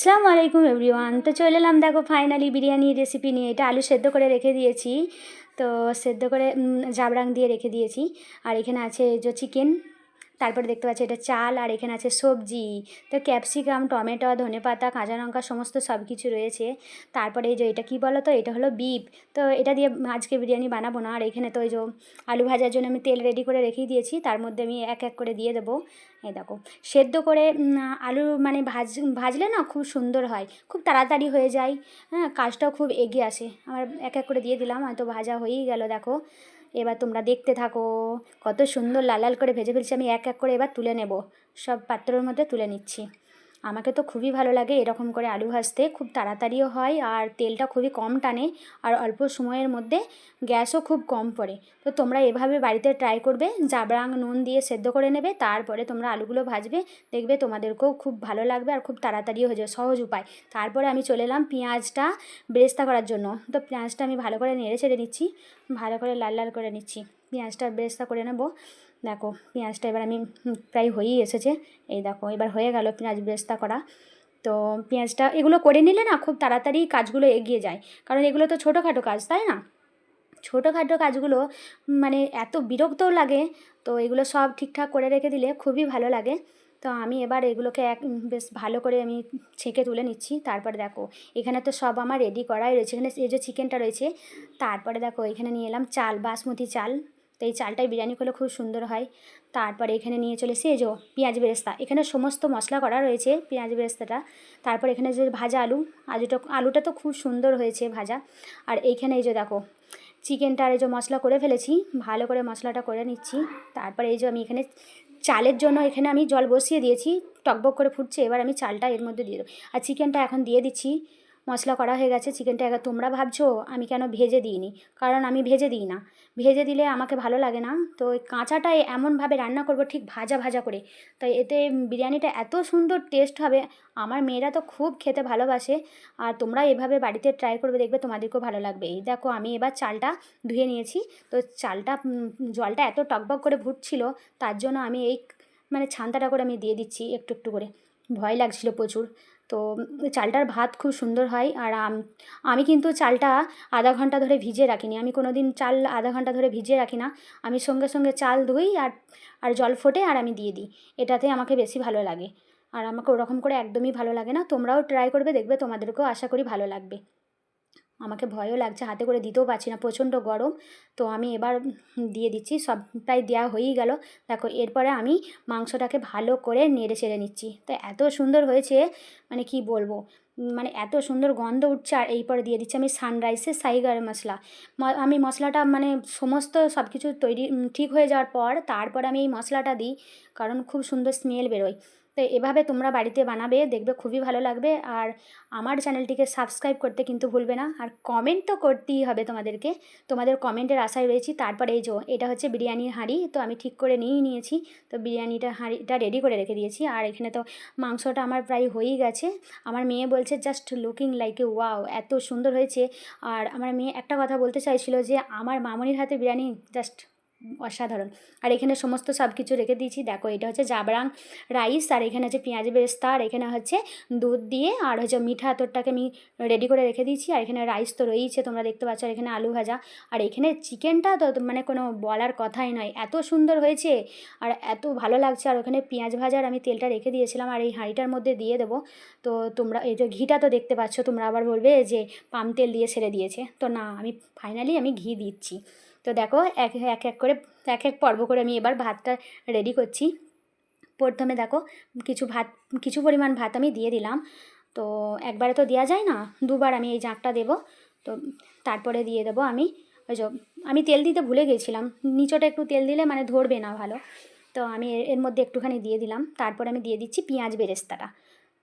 আসসালামু আলাইকুম এভরিওয়ান। তো চলে এলাম দেখো ফাইনালি বিরিয়ানির রেসিপি নিয়ে। এটা আলু সেদ্ধ করে রেখে দিয়েছি, তো সেদ্ধ করে জাবরাং দিয়ে রেখে দিয়েছি। আর এখানে আছে যে চিকেন, তারপরে দেখতে পাচ্ছি এটা চাল, আর এখানে আছে সবজি। তো ক্যাপসিকাম, টমেটো, ধনেপাতা, কাঁচা লঙ্কা সমস্ত সব কিছু রয়েছে। তারপরে এই যে এটা কী বলো তো, এটা হলো বিফ। তো এটা দিয়ে আজকে বিরিয়ানি বানাবো না। আর এখানে তো ওই যে আলু ভাজার জন্য আমি তেল রেডি করে রেখেই দিয়েছি, তার মধ্যে আমি এক এক করে দিয়ে দেবো। এই দেখো সেদ্ধ করে আলু মানে ভাজলে না খুব সুন্দর হয়, খুব তাড়াতাড়ি হয়ে যায়। হ্যাঁ, কাজটাও খুব এগিয়ে আসে। আমার এক এক করে দিয়ে দিলাম, হয়তো ভাজা হয়েই গেল। দেখো এবার তোমরা দেখতে থাকো, কত সুন্দর লাল লাল করে ভেজে ফেলছি। আমি এক এক করে এবার তুলে নেব, সব পাত্রের মধ্যে তুলে নিচ্ছি। আমাকে তো খুবই ভালো লাগে এরকম করে আলু ভাজতে, খুব তাড়াতাড়িও হয় আর তেলটা খুবই কম টানে, আর অল্প সময়ের মধ্যে গ্যাসও খুব কম পড়ে। তো তোমরা এভাবে বাড়িতে ট্রাই করবে, জাবরাং নুন দিয়ে সেদ্ধ করে নেবে, তারপরে তোমরা আলুগুলো ভাজবে, দেখবে তোমাদেরকেও খুব ভালো লাগবে আর খুব তাড়াতাড়িও হয়ে যাবে, সহজ উপায়। তারপরে আমি চলে এলাম পেঁয়াজটা বেরেস্তা করার জন্য। তো পেঁয়াজটা আমি ভালো করে নেড়ে ছেড়ে নিচ্ছি, ভালো করে লাল লাল করে নিচ্ছি। পেঁয়াজটা বেরেস্তা করে নেব। দেখো পেঁয়াজটা এবার আমি প্রায় হয়েই এসেছে। এই দেখো এবার হয়ে গেল পেঁয়াজ বেরেস্তা করা। তো পেঁয়াজটা এগুলো করে নিলে না খুব তাড়াতাড়ি কাজগুলো এগিয়ে যায়, কারণ এগুলো তো ছোটোখাটো কাজ, তাই না? ছোটোখাটো কাজগুলো মানে এত বিরক্তও লাগে। তো এগুলো সব ঠিকঠাক করে রেখে দিলে খুবই ভালো লাগে। তো আমি এবার এগুলোকে বেশ ভালো করে আমি ছেঁকে তুলে নিচ্ছি। তারপরে দেখো এখানে তো সব আমার রেডি করাই রয়েছে। এখানে এই যে চিকেনটা রয়েছে, তারপরে দেখো এখানে নিয়ে এলাম চাল, বাসমতি চাল। তো এই চালটাই বিরিয়ানি করলে খুব সুন্দর হয়। তারপরে এখানে নিয়ে চলেছি এই যে পেঁয়াজ বেরেস্তা, এখানে সমস্ত মশলা করা রয়েছে পেঁয়াজ বেরেস্তাটা। তারপর এখানে যে ভাজা আলুটা তো খুব সুন্দর হয়েছে ভাজা। আর এইখানে এই যে দেখো চিকেনটার এই যে মশলা করে ফেলেছি, ভালো করে মশলাটা করে নিচ্ছি। তারপরে এই যে আমি এখানে চালের জন্য এখানে আমি জল বসিয়ে দিয়েছি, টকবক করে ফুটছে। এবার আমি চালটা এর মধ্যে দিয়ে দেবো, আর চিকেনটা এখন দিয়ে দিচ্ছি। মশলা করা হয়ে গেছে চিকেনটা। এবার তোমরা ভাবছো আমি কেন ভেজে দিইনি, কারণ আমি ভেজে দিই না। ভেজে দিলে আমাকে ভালো লাগে না। তো ওই কাঁচাটাই এমনভাবে রান্না করব ঠিক ভাজা ভাজা করে, তাই এতে বিরিয়ানিটা এত সুন্দর টেস্ট হবে। আমার মেয়েরা তো খুব খেতে ভালোবাসে। আর তোমরা এভাবে বাড়িতে ট্রাই করবে, দেখবে তোমাদেরকেও ভালো লাগবে। এই দেখো আমি এবার চালটা ধুয়ে নিয়েছি। তো চালটা জলটা এত টকবক করে ফুটছিল, তার জন্য আমি এই মানে ছান্তাটা করে আমি দিয়ে দিচ্ছি একটু একটু করে। ভয় লাগছিল প্রচুর। তো চালটার ভাত খুব সুন্দর হয়। আর আমি কিন্তু চালটা আধা ঘন্টা ধরে ভিজিয়ে রাখিনি। আমি কোনো দিন চাল আধা ঘন্টা ধরে ভিজিয়ে রাখি না। আমি সঙ্গে সঙ্গে চাল ধুই আর আর জল ফোটে আর আমি দিয়ে দিই। এটাতে আমাকে বেশি ভালো লাগে। আর আমাকে ওরকম করে একদমই ভালো লাগে না। তোমরাও ট্রাই করবে, দেখবে তোমাদেরকেও আশা করি ভালো লাগবে। আমাকে ভয়ও লাগছে, হাতে করে দিতেও পারছি না, প্রচণ্ড গরম। তো আমি এবার দিয়ে দিচ্ছি, সব প্রায় দেওয়া হয়েই গেল। দেখো এরপরে আমি মাংসটাকে ভালো করে নেড়ে চেড়ে নিচ্ছি। তো এত সুন্দর হয়েছে, মানে কি বলবো, মানে এত সুন্দর গন্ধ উঠছে। আর এরপরে দিয়ে দিচ্ছি আমি সানরাইসের শাহি গরম মশলা। আমি মশলাটা মানে সমস্ত সব কিছু তৈরি ঠিক হয়ে যাওয়ার পর তারপর আমি এই মশলাটা দিই, কারণ খুব সুন্দর স্মেল বেরোয়। তো এভাবে তোমরা বাড়িতে বানাবে, দেখবে খুবই ভালো লাগবে। আর আমার চ্যানেলটিকে সাবস্ক্রাইব করতে কিন্তু ভুলবে না, আর কমেন্ট তো করতেই হবে তোমাদেরকে। তোমাদের কমেন্টের আশায় রয়েছি। তারপরে এই যে এটা হচ্ছে বিরিয়ানির হাঁড়ি, তো আমি ঠিক করে নিয়েছি। তো বিরিয়ানিটা হাঁড়িটা রেডি করে রেখে দিয়েছি। আর এখানে তো মাংসটা আমার প্রায় হয়েই গেছে। আমার মেয়ে বলছে just looking like a wow, এত সুন্দর হয়েছে। আর আমার মেয়ে একটা কথা বলতে চাইছিল যে আমার মামনির হাতে বিরিয়ানি জাস্ট অসাধারণ। আর এখানে সমস্ত সব কিছু রেখে দিয়েছি। দেখো এটা হচ্ছে জাবরাং রাইস, আর এখানে হচ্ছে পেঁয়াজ বেরেস্তা, আর এখানে হচ্ছে দুধ দিয়ে, আর হচ্ছে মিঠা আতরটাকে আমি রেডি করে রেখে দিয়েছি। আর এখানে রাইস তো রয়েইছে তোমরা দেখতে পাচ্ছ, আর এখানে আলু ভাজা। আর এখানে চিকেনটা তো মানে কোনো বলার কথাই নয়, এত সুন্দর হয়েছে আর এত ভালো লাগছে। আর ওখানে পেঁয়াজ ভাজার আমি তেলটা রেখে দিয়েছিলাম, আর এই হাঁড়িটার মধ্যে দিয়ে দেবো। তো তোমরা এই যে ঘিটা তো দেখতে পাচ্ছ, তোমরা আবার বলবে যে পাম তেল দিয়ে ছেড়ে দিয়েছে, তো না, আমি ফাইনালি আমি ঘি দিচ্ছি। তো দেখো এক এক এক করে এক এক পর্ব করে আমি এবার ভাতটা রেডি করছি। প্রথমে দেখো কিছু পরিমাণ ভাত আমি দিয়ে দিলাম। তো একবারে তো দেওয়া যায় না, দুবার আমি এই জাঁকটা দেবো। তো তারপরে দিয়ে দেবো আমি ওই যে আমি তেল দিতে ভুলে গেছিলাম, নিচটা একটু তেল দিলে মানে ধরবে না ভালো। তো আমি এর মধ্যে একটুখানি দিয়ে দিলাম। তারপরে আমি দিয়ে দিচ্ছি পেঁয়াজ বেরেস্তাটা।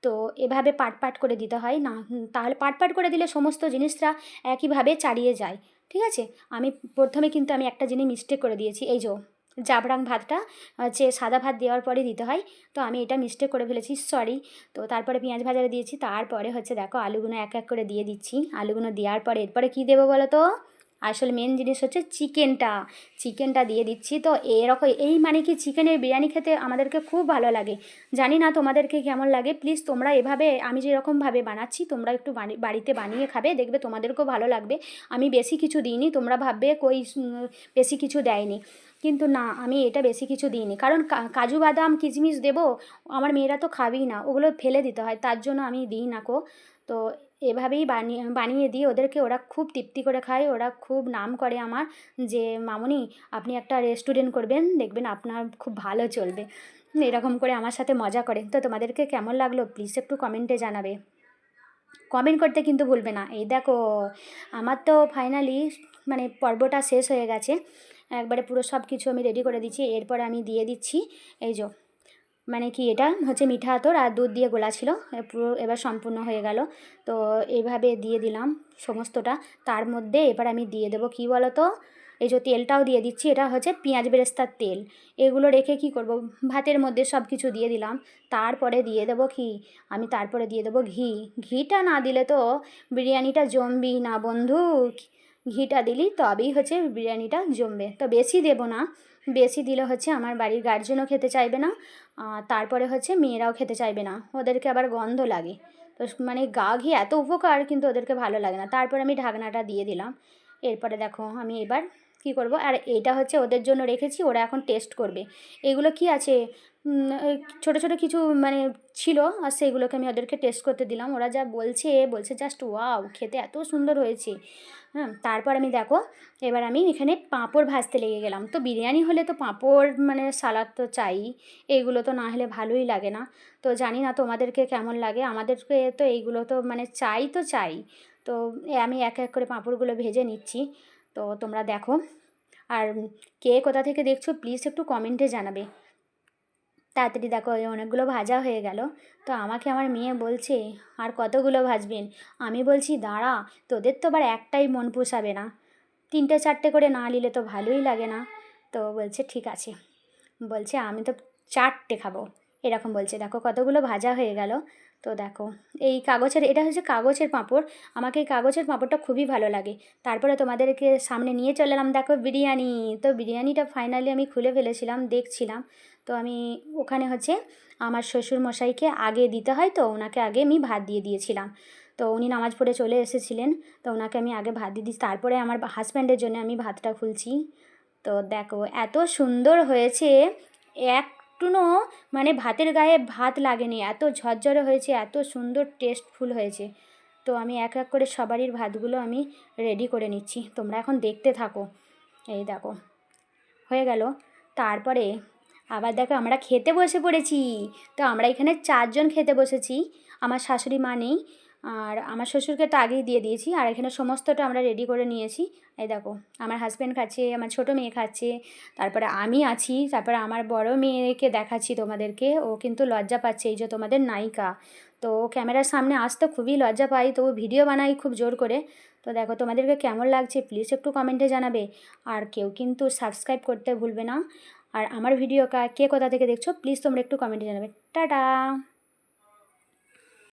তো এভাবে পাট পাট করে দিতে হয় না, তাহলে পাট পাট করে দিলে সমস্ত জিনিসটা একইভাবে চালিয়ে যায়। ঠিক আছে, আমি প্রথমে কিন্তু আমি একটা জিনিস মিস্টেক করে দিয়েছি। এই যে জাবরাং ভাতটা হচ্ছে সাদা ভাত দেওয়ার পরে দিতে হয়, তো আমি এটা মিস্টেক করে ফেলেছি, সরি। তো তারপরে পেঁয়াজ ভাজাটা দিয়েছি, তারপরে হচ্ছে দেখো আলুগুলো এক এক করে দিয়ে দিচ্ছি। আলুগুলো দেওয়ার পরে এরপরে কী দেবো বলো তো, আসলে মেন জিনিস হচ্ছে চিকেনটা দিয়ে দিচ্ছি। তো এরকম এই মানে কি চিকেনের বিরিয়ানি খেতে আমাদেরকে খুব ভালো লাগে। জানি না তোমাদেরকে কেমন লাগে, প্লিজ তোমরা এভাবে আমি যেরকমভাবে বানাচ্ছি তোমরা একটু বাড়িতে বানিয়ে খাবে, দেখবে তোমাদেরকেও ভালো লাগবে। আমি বেশি কিছু দিইনি, তোমরা ভাববে কই বেশি কিছু দেয়নি, কিন্তু না, আমি এটা বেশি কিছু দিইনি, কারণ কাজু বাদাম কিশমিশ দেবো, আমার মেয়েরা তো খাবেই না, ওগুলো ফেলে দিতে হয়, তার জন্য আমি দিই না কো। তো এভাবেই বানিয়ে দিই ওদেরকে, ওরা খুব তৃপ্তি করে খায়, ওরা খুব নাম করে আমার যে মামুনি আপনি একটা রেস্টুরেন্ট করবেন, দেখবেন আপনার খুব ভালো চলবে, এরকম করে আমার সাথে মজা করে। তো তোমাদেরকে কেমন লাগলো প্লিজ একটু কমেন্টে জানাবে, কমেন্ট করতে কিন্তু ভুলবে না। এই দেখো আমার তো ফাইনালি মানে পর্বটা শেষ হয়ে গেছে, একবারে পুরো সব কিছু আমি রেডি করে দিচ্ছি। এরপরে আমি দিয়ে দিচ্ছি এই যে মানে কি এটা হচ্ছে মিঠা আতর আর দুধ দিয়ে গোলা ছিল, পুরো এবার সম্পূর্ণ হয়ে গেল। তো এইভাবে দিয়ে দিলাম সমস্তটা। তার মধ্যে এবার আমি দিয়ে দেবো কী বলো তো, এই যে তেলটাও দিয়ে দিচ্ছি, এটা হচ্ছে পেঁয়াজ বেরেস্তার তেল। এগুলো রেখে কি করব, ভাতের মধ্যে সব কিছু দিয়ে দিলাম। তারপরে দিয়ে দেবো কি, আমি তারপরে দিয়ে দেবো ঘিটা না দিলে তো বিরিয়ানিটা জমবেই না বন্ধু, ঘিটা দিলি তবেই হচ্ছে বিরিয়ানিটা জমবে। তো বেশি দেবো না, বেশি দিলে হচ্ছে আমার বাড়ির গার্জেনও খেতে চাইবে না, তারপরে হচ্ছে মেয়েরাও খেতে চাইবে না, ওদেরকে আবার গন্ধ লাগে। তো মানে গা ঘি এত উপকার কিন্তু ওদেরকে ভালো লাগে না। তারপর আমি ঢাকনাটা দিয়ে দিলাম। এরপরে দেখো আমি এবার কী করব, আর এটা হচ্ছে ওদের জন্য রেখেছি, ওরা এখন টেস্ট করবে। এগুলো কি আছে ওই ছোটো ছোটো কিছু মানে ছিল, আর সেগুলোকে আমি ওদেরকে টেস্ট করতে দিলাম। ওরা যা বলছে জাস্ট ওয়াও, খেতে এত সুন্দর হয়েছে। হ্যাঁ, তারপর আমি দেখো এবার আমি এখানে পাঁপড় ভাজতে লেগে গেলাম। তো বিরিয়ানি হলে তো পাঁপড় মানে সালাদ তো চাই, এইগুলো তো না হলে ভালোই লাগে না। তো জানি না তোমাদেরকে কেমন লাগে, আমাদেরকে তো এইগুলো তো মানে চাই তো চাই। তো আমি এক এক করে পাঁপড়গুলো ভেজে নিচ্ছি। তো তোমরা দেখো, আর কে কোথা থেকে দেখছো প্লিজ একটু কমেন্টে জানাবে। তাড়াতাড়ি দেখো এই অনেকগুলো ভাজা হয়ে গেল। তো আমাকে আমার মেয়ে বলছে আর কতগুলো ভাজবেন, আমি বলছি দাঁড়া, তোদের তো আবার একটাই মন পোষাবে না, 3টে 4টে করে না নিলে তো ভালোই লাগে না। তো বলছে ঠিক আছে, বলছে আমি তো 4টে খাবো, এরকম বলছে। দেখো কতগুলো ভাজা হয়ে গেল। তো দেখো এই কাগজের, এটা হচ্ছে কাগজের পাঁপড়, আমাকে এই কাগজের পাঁপড়টা খুবই ভালো লাগে। তারপরে তোমাদেরকে সামনে নিয়ে চলে এলাম দেখো বিরিয়ানি। তো বিরিয়ানিটা ফাইনালি আমি খুলে ফেলেছিলাম, দেখছিলাম। তো আমি ওখানে হচ্ছে আমার শ্বশুরমশাইকে আগে দিতে হয়, তো ওনাকে আগে আমি ভাত দিয়ে দিয়েছিলাম। তো উনি নামাজ পড়ে চলে এসেছিলেন, তো ওনাকে আমি আগে ভাত দিয়ে দিচ্ছি, তারপরে আমার হাজব্যান্ডের জন্য আমি ভাতটা খুলছি। তো দেখো এত সুন্দর হয়েছে, একটুও মানে ভাতের গায়ে ভাত লাগেনি, এত ঝরঝরে হয়েছে, এত সুন্দর টেস্টফুল হয়েছে। তো আমি এক এক করে সবারই ভাতগুলো আমি রেডি করে নিচ্ছি, তোমরা এখন দেখতে থাকো। এই দেখো হয়ে গেল। তারপরে আবার দেখো আমরা খেতে বসে পড়েছি। তো আমরা এখানে 4জন খেতে বসেছি, আমার শাশুড়ি মা নেই, আর আমার শ্বশুরকে তো আগেই দিয়ে দিয়েছি, আর এখানে সমস্তটা আমরা রেডি করে নিয়েছি। এই দেখো আমার হাজব্যান্ড খাচ্ছে, আমার ছোটো মেয়ে খাচ্ছে, তারপরে আমি আছি, তারপরে আমার বড় মেয়েকে দেখাচ্ছি তোমাদেরকে, ও কিন্তু লজ্জা পাচ্ছে, এই যে তোমাদের নায়িকা। তো ও ক্যামেরার সামনে আসতে খুবই লজ্জা পাই, তো ও ভিডিও বানাই খুব জোর করে। তো দেখো তোমাদেরকে কেমন লাগছে প্লিজ একটু কমেন্টে জানাবে, আর কেউ কিন্তু সাবস্ক্রাইব করতে ভুলবে না। আর আমার ভিডিও কে কোথা থেকে দেখছো প্লিজ তোমরা একটু কমেন্টে জানাবে। টাটা।